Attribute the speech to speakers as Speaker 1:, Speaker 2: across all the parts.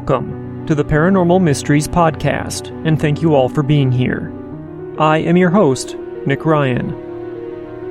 Speaker 1: Welcome to the Paranormal Mysteries Podcast, and thank you all for being here. I am your host, Nick Ryan.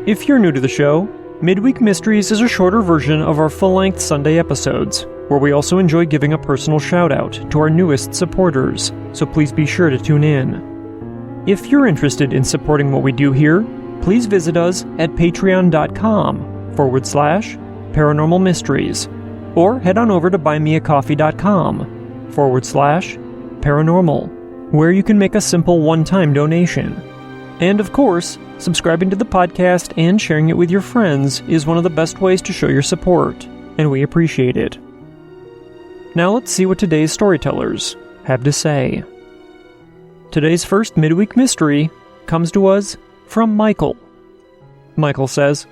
Speaker 1: If you're new to the show, Midweek Mysteries is a shorter version of our full-length Sunday episodes, where we also enjoy giving a personal shout-out to our newest supporters, so please be sure to tune in. If you're interested in supporting what we do here, please visit us at patreon.com/Paranormal Mysteries, or head on over to buymeacoffee.com/paranormal, where you can make a simple one-time donation. And of course, subscribing to the podcast and sharing it with your friends is one of the best ways to show your support, and we appreciate it. Now let's see what today's storytellers have to say. Today's first midweek mystery comes to us from Michael. Michael says,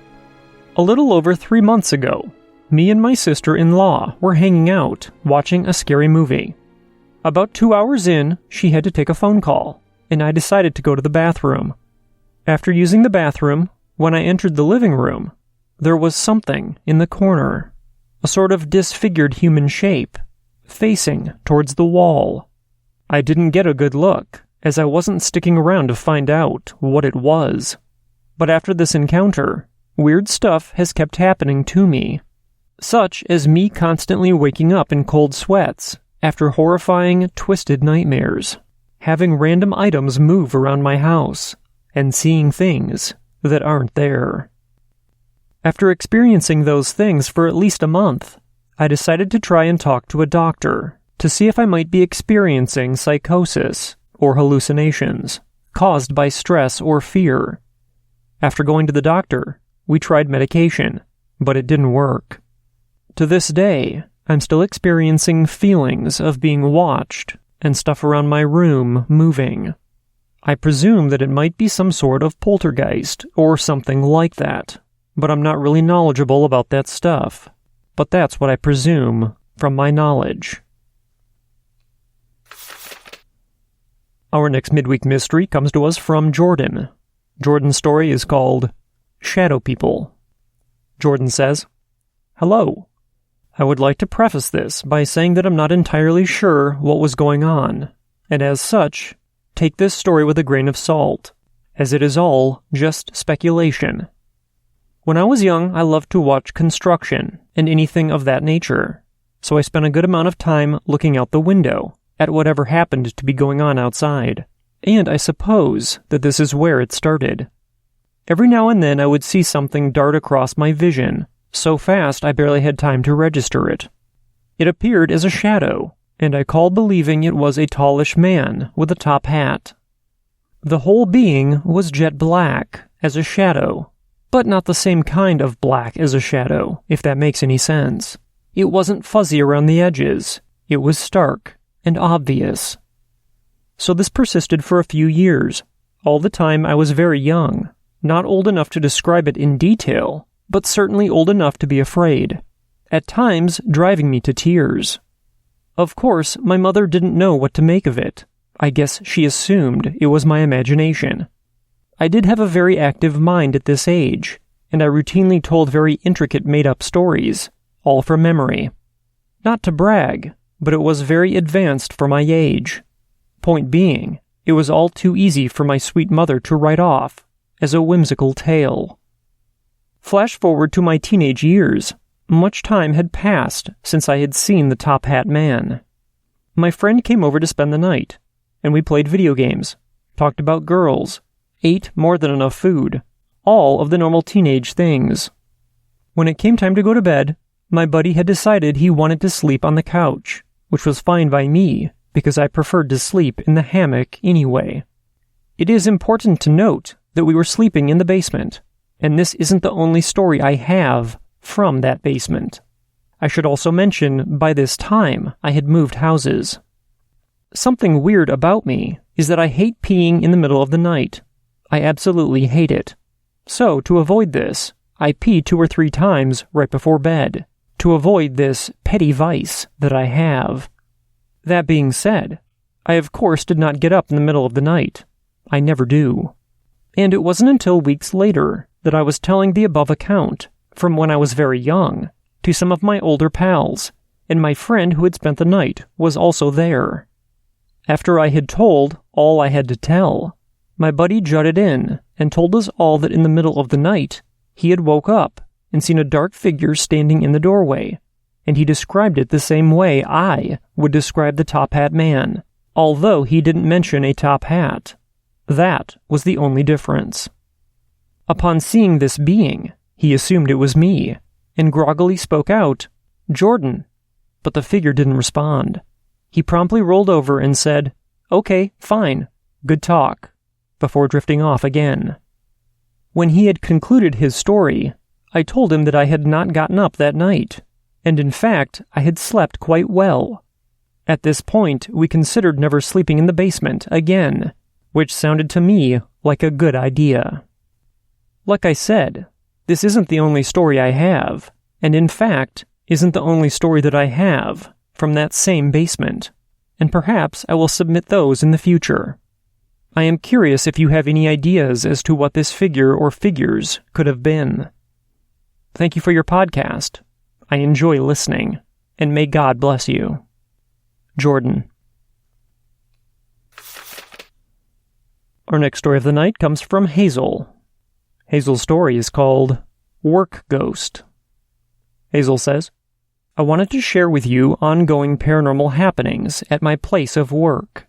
Speaker 1: "A little over 3 months ago, me and my sister-in-law were hanging out, watching a scary movie. About 2 hours in, she had to take a phone call, and I decided to go to the bathroom. After using the bathroom, when I entered the living room, there was something in the corner, a sort of disfigured human shape, facing towards the wall. I didn't get a good look, as I wasn't sticking around to find out what it was. But after this encounter, weird stuff has kept happening to me, such as me constantly waking up in cold sweats after horrifying, twisted nightmares, having random items move around my house, and seeing things that aren't there. After experiencing those things for at least a month, I decided to try and talk to a doctor to see if I might be experiencing psychosis or hallucinations caused by stress or fear. After going to the doctor, we tried medication, but it didn't work. To this day, I'm still experiencing feelings of being watched and stuff around my room moving. I presume that it might be some sort of poltergeist or something like that, but I'm not really knowledgeable about that stuff. But that's what I presume from my knowledge." Our next midweek mystery comes to us from Jordan. Jordan's story is called Shadow People. Jordan says, "Hello. I would like to preface this by saying that I'm not entirely sure what was going on, and as such, take this story with a grain of salt, as it is all just speculation. When I was young, I loved to watch construction and anything of that nature, so I spent a good amount of time looking out the window at whatever happened to be going on outside, and I suppose that this is where it started. Every now and then I would see something dart across my vision, so fast I barely had time to register it. It appeared as a shadow, and I called believing it was a tallish man with a top hat. The whole being was jet black as a shadow, but not the same kind of black as a shadow, if that makes any sense. It wasn't fuzzy around the edges. It was stark and obvious. So this persisted for a few years. All the time I was very young, not old enough to describe it in detail, but certainly old enough to be afraid, at times driving me to tears. Of course, my mother didn't know what to make of it. I guess she assumed it was my imagination. I did have a very active mind at this age, and I routinely told very intricate made-up stories, all from memory. Not to brag, but it was very advanced for my age. Point being, it was all too easy for my sweet mother to write off as a whimsical tale. Flash forward to my teenage years. Much time had passed since I had seen the top hat man. My friend came over to spend the night, and we played video games, talked about girls, ate more than enough food, all of the normal teenage things. When it came time to go to bed, my buddy had decided he wanted to sleep on the couch, which was fine by me because I preferred to sleep in the hammock anyway. It is important to note that we were sleeping in the basement, and this isn't the only story I have from that basement. I should also mention, by this time, I had moved houses. Something weird about me is that I hate peeing in the middle of the night. I absolutely hate it. So, to avoid this, I pee 2 or 3 times right before bed, to avoid this petty vice that I have. That being said, I of course did not get up in the middle of the night. I never do. And it wasn't until weeks later that I was telling the above account, from when I was very young, to some of my older pals, and my friend who had spent the night was also there. After I had told all I had to tell, my buddy jutted in and told us all that in the middle of the night, he had woke up and seen a dark figure standing in the doorway, and he described it the same way I would describe the top hat man, although he didn't mention a top hat. That was the only difference. Upon seeing this being, he assumed it was me, and groggily spoke out, "Jordan," but the figure didn't respond. He promptly rolled over and said, "Okay, fine, good talk," before drifting off again. When he had concluded his story, I told him that I had not gotten up that night, and in fact, I had slept quite well. At this point, we considered never sleeping in the basement again, which sounded to me like a good idea. Like I said, this isn't the only story I have, and in fact, isn't the only story that I have from that same basement, and perhaps I will submit those in the future. I am curious if you have any ideas as to what this figure or figures could have been. Thank you for your podcast. I enjoy listening, and may God bless you. Jordan. Our next story of the night comes from Hazel. Hazel's story is called Work Ghost. Hazel says, I wanted to share with you ongoing paranormal happenings at my place of work.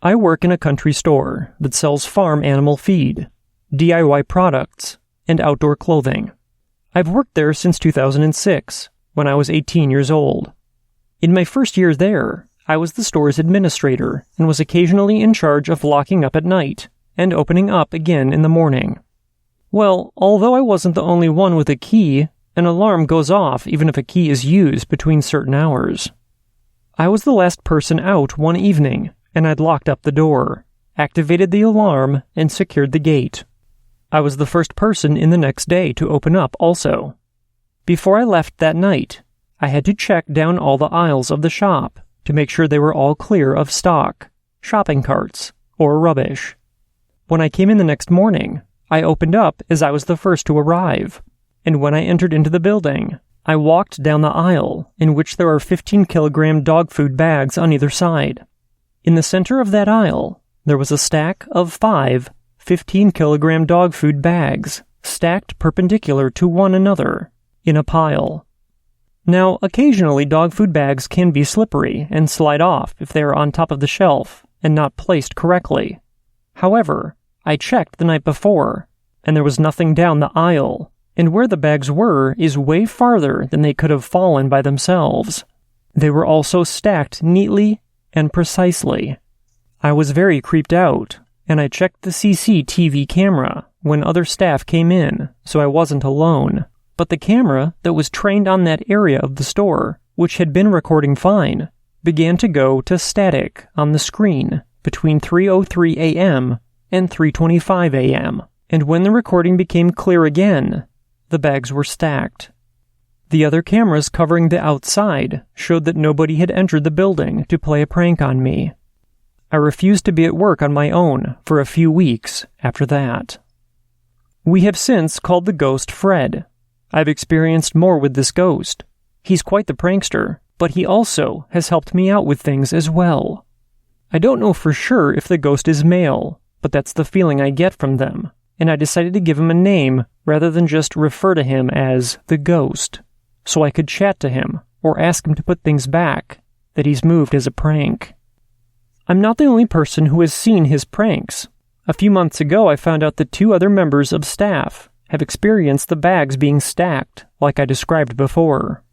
Speaker 1: I work in a country store that sells farm animal feed, DIY products, and outdoor clothing. I've worked there since 2006, when I was 18 years old. In my first year there, I was the store's administrator and was occasionally in charge of locking up at night and opening up again in the morning. Well, although I wasn't the only one with a key, an alarm goes off even if a key is used between certain hours. I was the last person out one evening, and I'd locked up the door, activated the alarm, and secured the gate. I was the first person in the next day to open up also. Before I left that night, I had to check down all the aisles of the shop to make sure they were all clear of stock, shopping carts, or rubbish. When I came in the next morning, I opened up as I was the first to arrive, and when I entered into the building, I walked down the aisle in which there are 15-kilogram dog food bags on either side. In the center of that aisle, there was a stack of 5 15-kilogram dog food bags stacked perpendicular to one another in a pile. Now, occasionally dog food bags can be slippery and slide off if they are on top of the shelf and not placed correctly. However, I checked the night before, and there was nothing down the aisle, and where the bags were is way farther than they could have fallen by themselves. They were also stacked neatly and precisely. I was very creeped out, and I checked the CCTV camera when other staff came in, so I wasn't alone. But the camera that was trained on that area of the store, which had been recording fine, began to go to static on the screen between 3:03 a.m. and 3:25 a.m., and when the recording became clear again, the bags were stacked. The other cameras covering the outside showed that nobody had entered the building to play a prank on me. I refused to be at work on my own for a few weeks after that. We have since called the ghost Fred. I've experienced more with this ghost. He's quite the prankster, but he also has helped me out with things as well. I don't know for sure if the ghost is male, but that's the feeling I get from them, and I decided to give him a name rather than just refer to him as the ghost, so I could chat to him or ask him to put things back that he's moved as a prank. I'm not the only person who has seen his pranks. A few months ago, I found out that 2 other members of staff have experienced the bags being stacked, like I described before.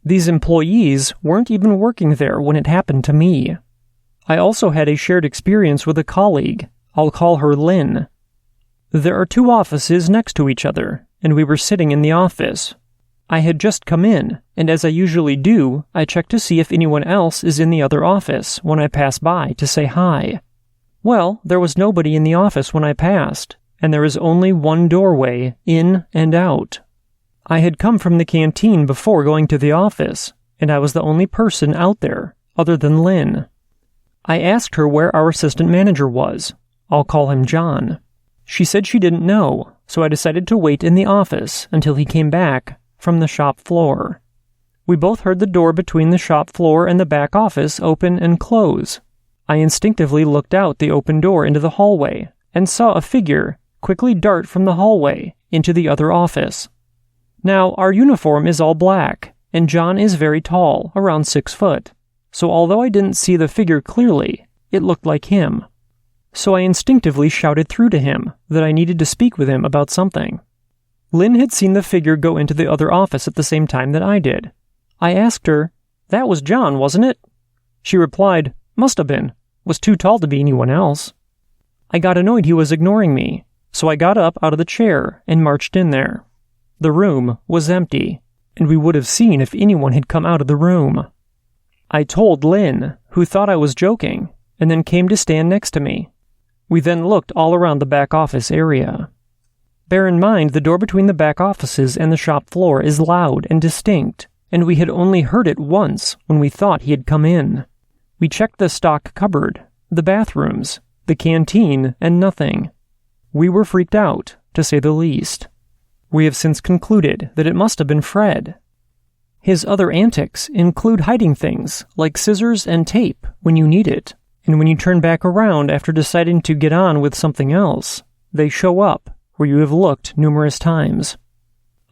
Speaker 1: These employees weren't even working there when it happened to me. I also had a shared experience with a colleague. I'll call her Lynn. There are 2 offices next to each other, and we were sitting in the office. I had just come in, and as I usually do, I check to see if anyone else is in the other office when I pass by to say hi. Well, there was nobody in the office when I passed, and there is only one doorway in and out. I had come from the canteen before going to the office, and I was the only person out there, other than Lynn. I asked her where our assistant manager was. I'll call him John. She said she didn't know, so I decided to wait in the office until he came back from the shop floor. We both heard the door between the shop floor and the back office open and close. I instinctively looked out the open door into the hallway and saw a figure quickly dart from the hallway into the other office. Now, our uniform is all black, and John is very tall, around 6 foot, so although I didn't see the figure clearly, it looked like him. So I instinctively shouted through to him that I needed to speak with him about something. Lynn had seen the figure go into the other office at the same time that I did. I asked her, "That was John, wasn't it?" She replied, "Must have been. Was too tall to be anyone else." I got annoyed he was ignoring me, so I got up out of the chair and marched in there. The room was empty, and we would have seen if anyone had come out of the room. I told Lynn, who thought I was joking, and then came to stand next to me. We then looked all around the back office area. Bear in mind, the door between the back offices and the shop floor is loud and distinct, and we had only heard it once when we thought he had come in. We checked the stock cupboard, the bathrooms, the canteen, and nothing. We were freaked out, to say the least. We have since concluded that it must have been Fred. His other antics include hiding things like scissors and tape when you need it, and when you turn back around after deciding to get on with something else, they show up where you have looked numerous times.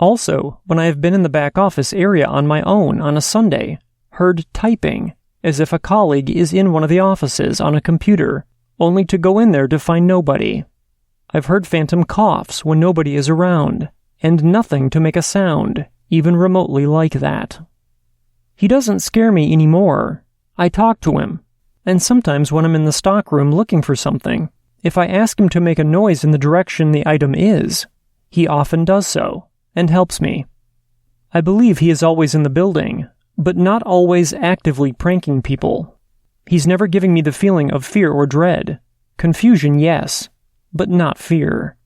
Speaker 1: Also, when I have been in the back office area on my own on a Sunday, heard typing, as if a colleague is in one of the offices on a computer, only to go in there to find nobody. I've heard phantom coughs when nobody is around, and nothing to make a sound, even remotely like that. He doesn't scare me anymore. I talk to him, and sometimes when I'm in the stockroom looking for something, if I ask him to make a noise in the direction the item is, he often does so, and helps me. I believe he is always in the building, but not always actively pranking people. He's never giving me the feeling of fear or dread. Confusion, yes, but not fear.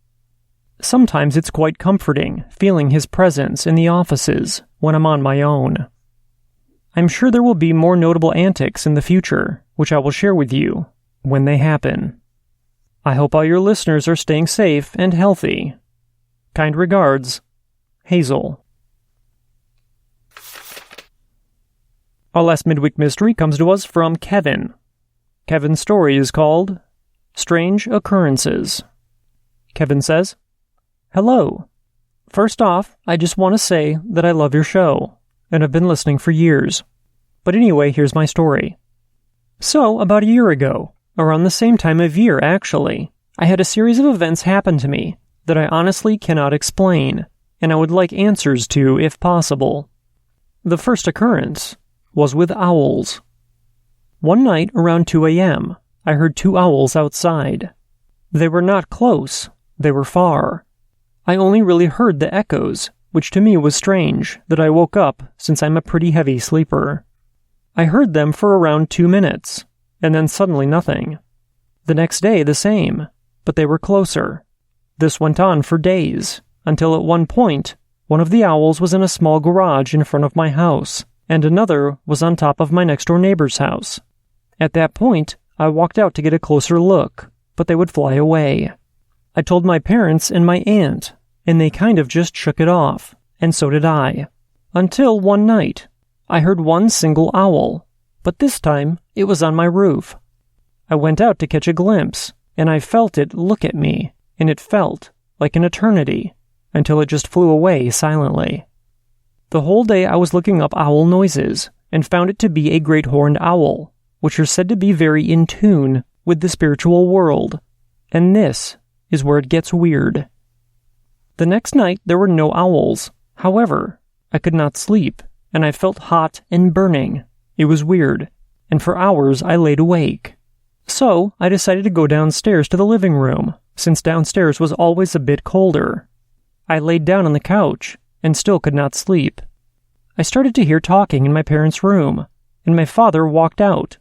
Speaker 1: Sometimes it's quite comforting, feeling his presence in the offices when I'm on my own. I'm sure there will be more notable antics in the future, which I will share with you when they happen. I hope all your listeners are staying safe and healthy. Kind regards, Hazel. Our last midweek mystery comes to us from Kevin. Kevin's story is called Strange Occurrences. Kevin says, "Hello. First off, I just want to say that I love your show, and I've been listening for years. But anyway, here's my story. So, about a year ago, around the same time of year actually, I had a series of events happen to me that I honestly cannot explain, and I would like answers to if possible. The first occurrence was with owls. One night around 2 a.m., I heard 2 owls outside. They were not close, they were far. I only really heard the echoes, which to me was strange that I woke up since I'm a pretty heavy sleeper. I heard them for around 2 minutes, and then suddenly nothing. The next day the same, but they were closer. This went on for days, until at one point, one of the owls was in a small garage in front of my house, and another was on top of my next-door neighbor's house. At that point, I walked out to get a closer look, but they would fly away. I told my parents and my aunt, and they kind of just shook it off, and so did I. Until one night, I heard one single owl, but this time it was on my roof. I went out to catch a glimpse, and I felt it look at me, and it felt like an eternity, until it just flew away silently. The whole day I was looking up owl noises, and found it to be a great horned owl, which are said to be very in tune with the spiritual world, and this is where it gets weird. The next night there were no owls. However, I could not sleep, and I felt hot and burning. It was weird, and for hours I laid awake. So I decided to go downstairs to the living room, since downstairs was always a bit colder. I laid down on the couch, and still could not sleep. I started to hear talking in my parents' room, and my father walked out.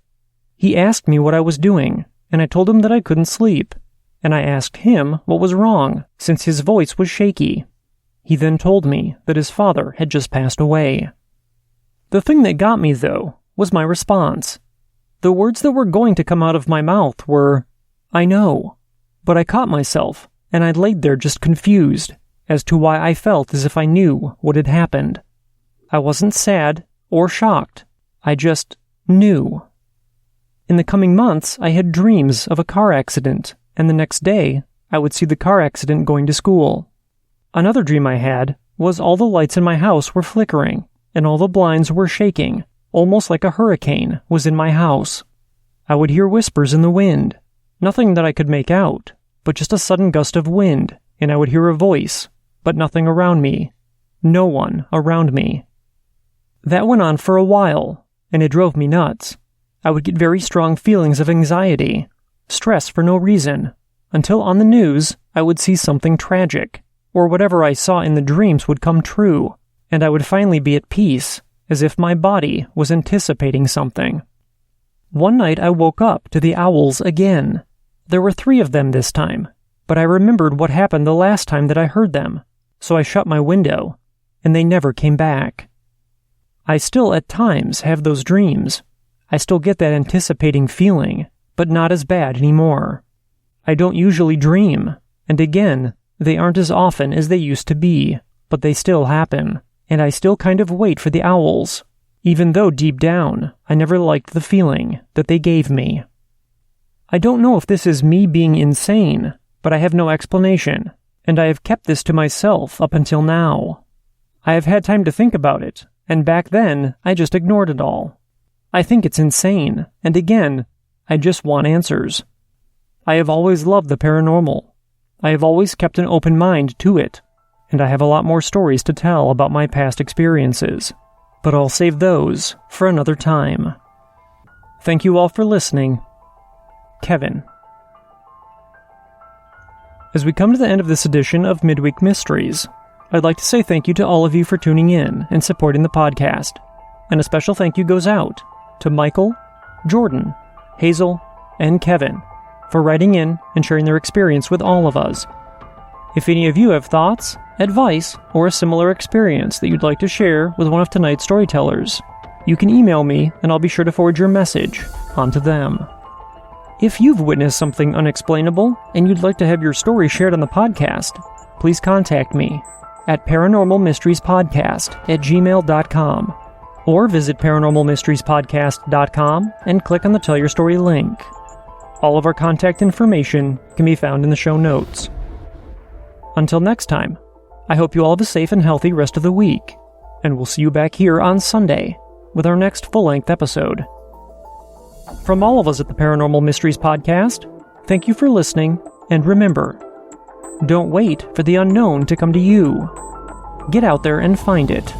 Speaker 1: He asked me what I was doing, and I told him that I couldn't sleep, and I asked him what was wrong, since his voice was shaky. He then told me that his father had just passed away. The thing that got me, though, was my response. The words that were going to come out of my mouth were, "I know," but I caught myself, and I laid there just confused as to why I felt as if I knew what had happened. I wasn't sad or shocked. I just knew. In the coming months, I had dreams of a car accident, and the next day, I would see the car accident going to school. Another dream I had was all the lights in my house were flickering, and all the blinds were shaking, almost like a hurricane was in my house. I would hear whispers in the wind, nothing that I could make out, but just a sudden gust of wind, and I would hear a voice, but nothing around me. No one around me. That went on for a while, and it drove me nuts. I would get very strong feelings of anxiety, stress for no reason, until on the news I would see something tragic, or whatever I saw in the dreams would come true, and I would finally be at peace, as if my body was anticipating something. One night I woke up to the owls again. There were 3 of them this time, but I remembered what happened the last time that I heard them, so I shut my window, and they never came back. I still at times have those dreams. I still get that anticipating feeling, but not as bad anymore. I don't usually dream, and again, they aren't as often as they used to be, but they still happen, and I still kind of wait for the owls, even though deep down, I never liked the feeling that they gave me. I don't know if this is me being insane, but I have no explanation, and I have kept this to myself up until now. I have had time to think about it, and back then, I just ignored it all. I think it's insane, and again, I just want answers. I have always loved the paranormal. I have always kept an open mind to it, and I have a lot more stories to tell about my past experiences, but I'll save those for another time. Thank you all for listening. Kevin. As we come to the end of this edition of Midweek Mysteries, I'd like to say thank you to all of you for tuning in and supporting the podcast, and a special thank you goes out to Michael, Jordan, Hazel, and Kevin for writing in and sharing their experience with all of us. If any of you have thoughts, advice, or a similar experience that you'd like to share with one of tonight's storytellers, you can email me and I'll be sure to forward your message onto them. If you've witnessed something unexplainable and you'd like to have your story shared on the podcast, please contact me at paranormalmysteriespodcast@gmail.com or visit paranormalmysteriespodcast.com and click on the Tell Your Story link. All of our contact information can be found in the show notes. Until next time, I hope you all have a safe and healthy rest of the week, and we'll see you back here on Sunday with our next full-length episode. From all of us at the Paranormal Mysteries Podcast, thank you for listening, and remember, don't wait for the unknown to come to you. Get out there and find it.